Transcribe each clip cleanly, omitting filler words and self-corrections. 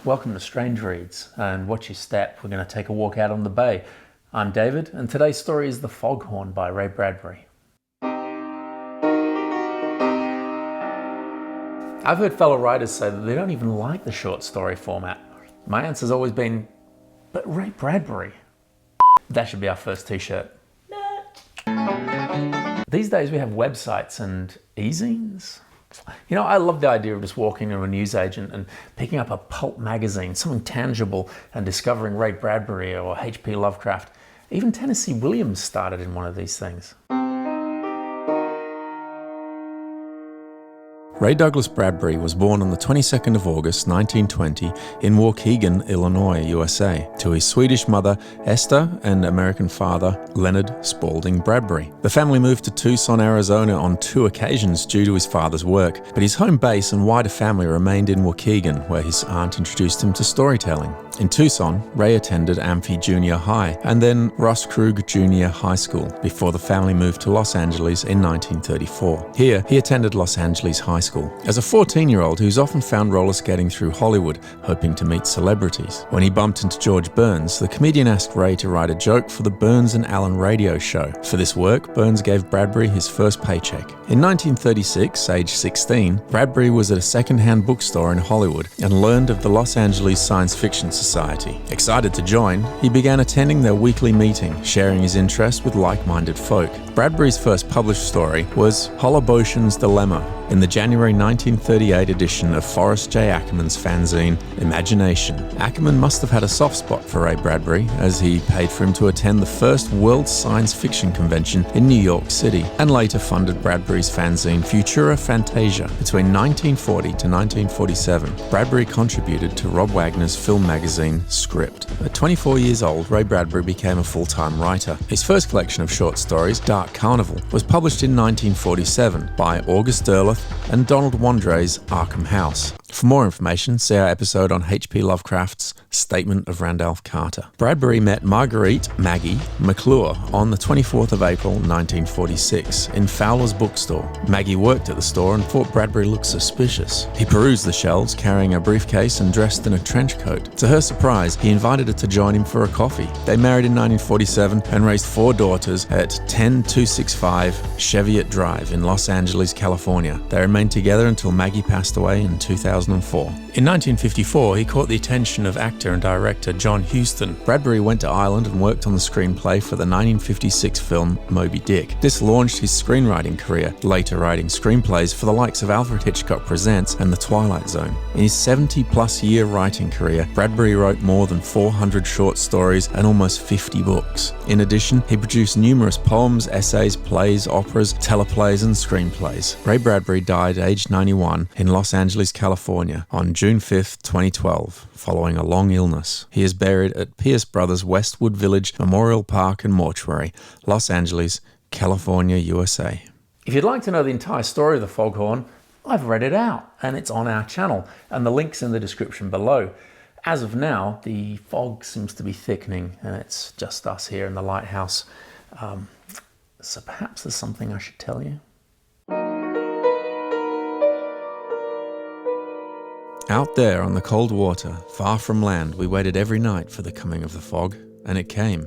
welcome to Strange Reads, and watch your step, we're going to take a walk out on the bay. I'm David, and today's story is The Foghorn by Ray Bradbury. I've heard fellow writers say that they don't even like the short story format. My answer's always been, but Ray Bradbury. That should be our first t-shirt. These days we have websites and e-zines. You know, I love the idea of just walking to a newsagent and picking up a pulp magazine, something tangible, and discovering Ray Bradbury or H.P. Lovecraft. Even Tennessee Williams started in one of these things. Ray Douglas Bradbury was born on the 22nd of August 1920 in Waukegan, Illinois, USA, to his Swedish mother Esther and American father Leonard Spalding Bradbury. The family moved to Tucson, Arizona on 2 occasions due to his father's work, but his home base and wider family remained in Waukegan, where his aunt introduced him to storytelling. In Tucson, Ray attended Amphi Junior High and then Ross Krug Junior High School before the family moved to Los Angeles in 1934. Here, he attended Los Angeles High School. As a 14-year-old, he was often found roller skating through Hollywood, hoping to meet celebrities. When he bumped into George Burns, the comedian asked Ray to write a joke for the Burns and Allen radio show. For this work, Burns gave Bradbury his first paycheck. In 1936, age 16, Bradbury was at a second-hand bookstore in Hollywood and learned of the Los Angeles Science Fiction Society. Excited to join, he began attending their weekly meeting, sharing his interest with like-minded folk. Bradbury's first published story was Holoboshan's Dilemma, in the January 1938 edition of Forrest J. Ackerman's fanzine, Imagination. Ackerman must have had a soft spot for Ray Bradbury, as he paid for him to attend the first World Science Fiction Convention in New York City, and later funded Bradbury's fanzine Futura Fantasia. Between 1940 to 1947, Bradbury contributed to Rob Wagner's film magazine, Script. At 24 years old, Ray Bradbury became a full-time writer. His first collection of short stories, Dark Carnival, was published in 1947 by August Derleth and Donald Wandre's Arkham House. For more information, see our episode on H.P. Lovecraft's Statement of Randolph Carter. Bradbury met Marguerite Maggie McClure on the 24th of April 1946 in Fowler's bookstore. Maggie worked at the store and thought Bradbury looked suspicious. He perused the shelves, carrying a briefcase and dressed in a trench coat. To her surprise, he invited her to join him for a coffee. They married in 1947 and raised 4 daughters at 10265 Cheviot Drive in Los Angeles, California. They remained together until Maggie passed away in 2004. In 1954, he caught the attention of actor and director John Huston. Bradbury went to Ireland and worked on the screenplay for the 1956 film Moby Dick. This launched his screenwriting career, later writing screenplays for the likes of Alfred Hitchcock Presents and The Twilight Zone. In his 70-plus year writing career, Bradbury wrote more than 400 short stories and almost 50 books. In addition, he produced numerous poems, essays, plays, operas, teleplays, and screenplays. Ray Bradbury died aged 91 in Los Angeles, California on June 5, 2012, following a long illness. He is buried at Pierce Brothers Westwood Village Memorial Park and Mortuary, Los Angeles, California, USA. If you'd like to know the entire story of The Foghorn, I've read it out, and it's on our channel, and the link's in the description below. As of now, the fog seems to be thickening, and it's just us here in the lighthouse. So perhaps there's something I should tell you. Out there on the cold water, far from land, we waited every night for the coming of the fog, and it came,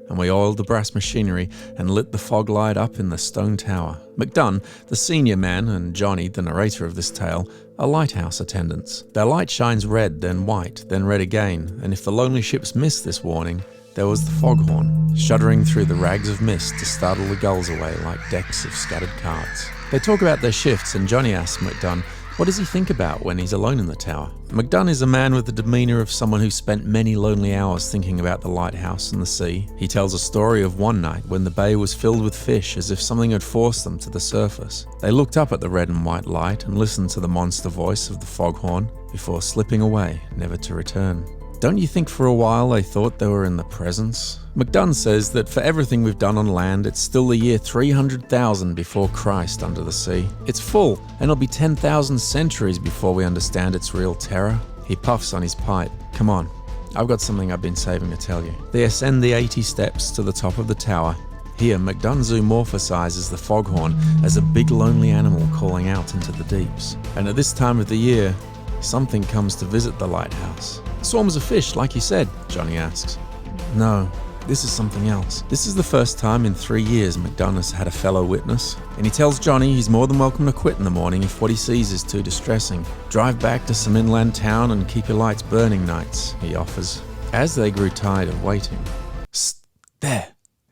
and we oiled the brass machinery and lit the fog light up in the stone tower. McDunn, the senior man, and Johnny, the narrator of this tale, are lighthouse attendants. Their light shines red, then white, then red again, and if the lonely ships missed this warning, there was the foghorn, shuddering through the rags of mist to startle the gulls away like decks of scattered cards. They talk about their shifts, and Johnny asks McDunn, what does he think about when he's alone in the tower? McDunn is a man with the demeanour of someone who spent many lonely hours thinking about the lighthouse and the sea. He tells a story of one night when the bay was filled with fish as if something had forced them to the surface. They looked up at the red and white light and listened to the monster voice of the foghorn before slipping away, never to return. Don't you think for a while they thought they were in the presence? McDunn says that for everything we've done on land, it's still the year 300,000 before Christ under the sea. It's full, and it'll be 10,000 centuries before we understand its real terror. He puffs on his pipe. Come on, I've got something I've been saving to tell you. They ascend the 80 steps to the top of the tower. Here, McDunn zoomorphizes the foghorn as a big lonely animal calling out into the deeps. And at this time of the year, something comes to visit the lighthouse. Swarms of fish, like you said, Johnny asks. No, this is something else. This is the first time in 3 years McDunn has had a fellow witness, and he tells Johnny he's more than welcome to quit in the morning if what he sees is too distressing. Drive back to some inland town and keep your lights burning nights, he offers. As they grew tired of waiting, there!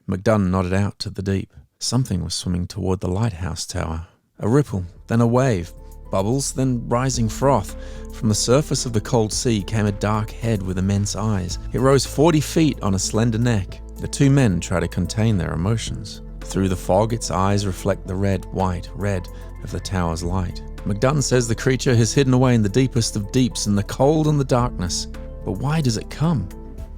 McDunn nodded out to the deep. Something was swimming toward the lighthouse tower. A ripple, then a wave. Bubbles, then rising froth. From the surface of the cold sea came a dark head with immense eyes. It rose 40 feet on a slender neck. The two men try to contain their emotions. Through the fog, its eyes reflect the red of the tower's light. McDunn says the creature has hidden away in the deepest of deeps, in the cold and the darkness. But why does it come?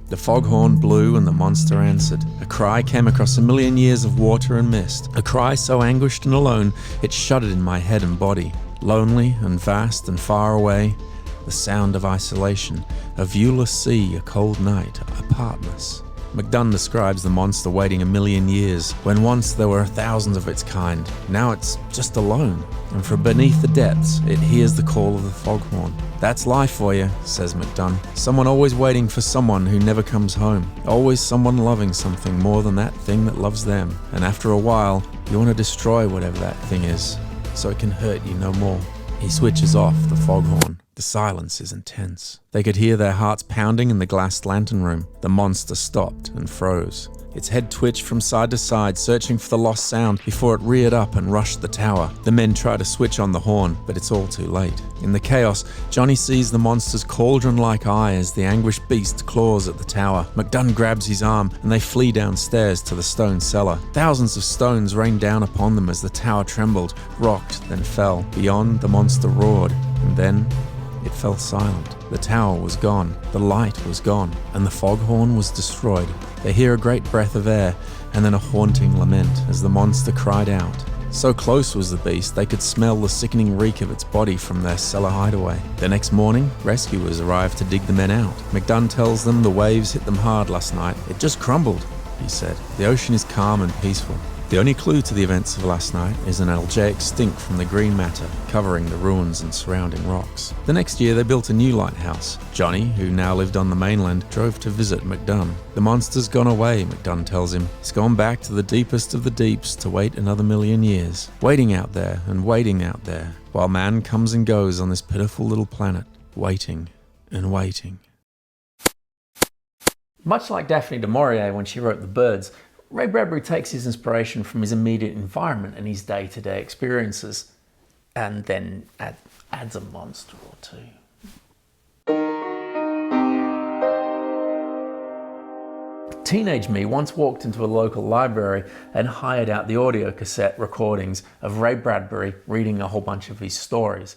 The foghorn blew and the monster answered. A cry came across a million years of water and mist. A cry so anguished and alone, it shuddered in my head and body. Lonely and vast and far away, the sound of isolation, a viewless sea, a cold night, apartness. McDunn describes the monster waiting a million years, when once there were thousands of its kind. Now it's just alone, and from beneath the depths, it hears the call of the foghorn. That's life for you, says McDunn. Someone always waiting for someone who never comes home. Always someone loving something more than that thing that loves them. And after a while, you want to destroy whatever that thing is, so it can hurt you no more. He switches off the foghorn. The silence is intense. They could hear their hearts pounding in the glassed lantern room. The monster stopped and froze. Its head twitched from side to side, searching for the lost sound before it reared up and rushed the tower. The men try to switch on the horn, but it's all too late. In the chaos, Johnny sees the monster's cauldron-like eye as the anguished beast claws at the tower. McDunn grabs his arm, and they flee downstairs to the stone cellar. Thousands of stones rained down upon them as the tower trembled, rocked, then fell. Beyond, the monster roared, and then it fell silent. The tower was gone, the light was gone, and the foghorn was destroyed. They hear a great breath of air, and then a haunting lament as the monster cried out. So close was the beast, they could smell the sickening reek of its body from their cellar hideaway. The next morning, rescuers arrived to dig the men out. McDunn tells them the waves hit them hard last night. It just crumbled, he said. The ocean is calm and peaceful. The only clue to the events of last night is an algaic stink from the green matter covering the ruins and surrounding rocks. The next year they built a new lighthouse. Johnny, who now lived on the mainland, drove to visit McDunn. The monster's gone away, McDunn tells him. It's gone back to the deepest of the deeps to wait another million years. Waiting out there and waiting out there, while man comes and goes on this pitiful little planet, waiting and waiting. Much like Daphne du Maurier when she wrote The Birds, Ray Bradbury takes his inspiration from his immediate environment and his day-to-day experiences, and then adds a monster or two. Teenage me once walked into a local library and hired out the audio cassette recordings of Ray Bradbury reading a whole bunch of his stories.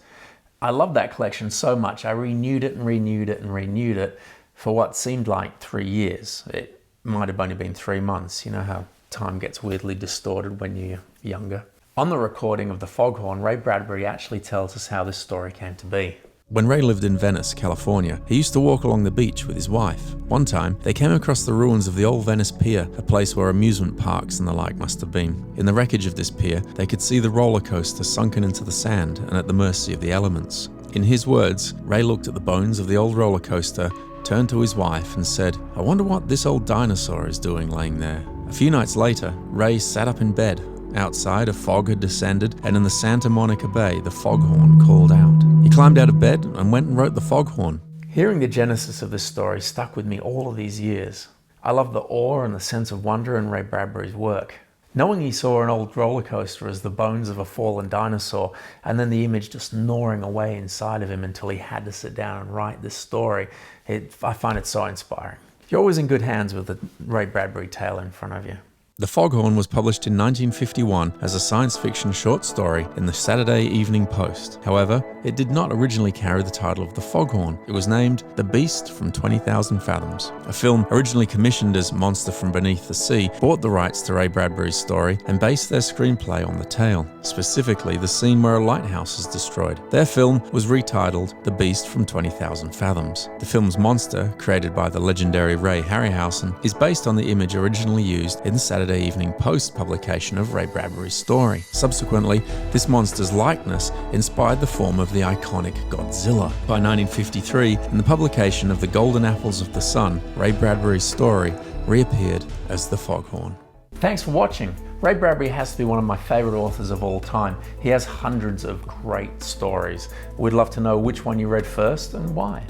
I loved that collection so much I renewed it and renewed it and renewed it for what seemed like 3 years. It might have only been 3 months. You know how time gets weirdly distorted when you're younger. On the recording of The Foghorn, Ray Bradbury actually tells us how this story came to be. When Ray lived in Venice, California, he used to walk along the beach with his wife. One time, they came across the ruins of the old Venice Pier, a place where amusement parks and the like must have been. In the wreckage of this pier, they could see the roller coaster sunken into the sand and at the mercy of the elements. In his words, Ray looked at the bones of the old roller coaster, turned to his wife and said, "I wonder what this old dinosaur is doing laying there." A few nights later, Ray sat up in bed. Outside, a fog had descended, and in the Santa Monica Bay, the foghorn called out. He climbed out of bed and went and wrote The Foghorn. Hearing the genesis of this story stuck with me all of these years. I love the awe and the sense of wonder in Ray Bradbury's work. Knowing he saw an old roller coaster as the bones of a fallen dinosaur, and then the image just gnawing away inside of him until he had to sit down and write this story, I find it so inspiring. You're always in good hands with a Ray Bradbury tale in front of you. The Foghorn was published in 1951 as a science fiction short story in the Saturday Evening Post. However, it did not originally carry the title of The Foghorn. It was named The Beast from 20,000 Fathoms. A film originally commissioned as Monster from Beneath the Sea bought the rights to Ray Bradbury's story and based their screenplay on the tale, specifically the scene where a lighthouse is destroyed. Their film was retitled The Beast from 20,000 Fathoms. The film's monster, created by the legendary Ray Harryhausen, is based on the image originally used in the Saturday Saturday evening post-publication of Ray Bradbury's story. Subsequently, this monster's likeness inspired the form of the iconic Godzilla. By 1953, in the publication of The Golden Apples of the Sun, Ray Bradbury's story reappeared as the Foghorn. Thanks for watching. Ray Bradbury has to be one of my favorite authors of all time. He has hundreds of great stories. We'd love to know which one you read first and why.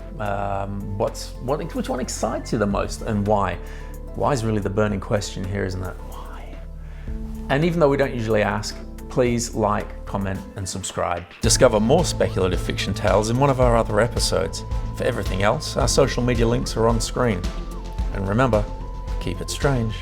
Which one excites you the most and why? Why is really the burning question here, isn't it? Why? And even though we don't usually ask, please like, comment, and subscribe. Discover more speculative fiction tales in one of our other episodes. For everything else, our social media links are on screen. And remember, keep it strange.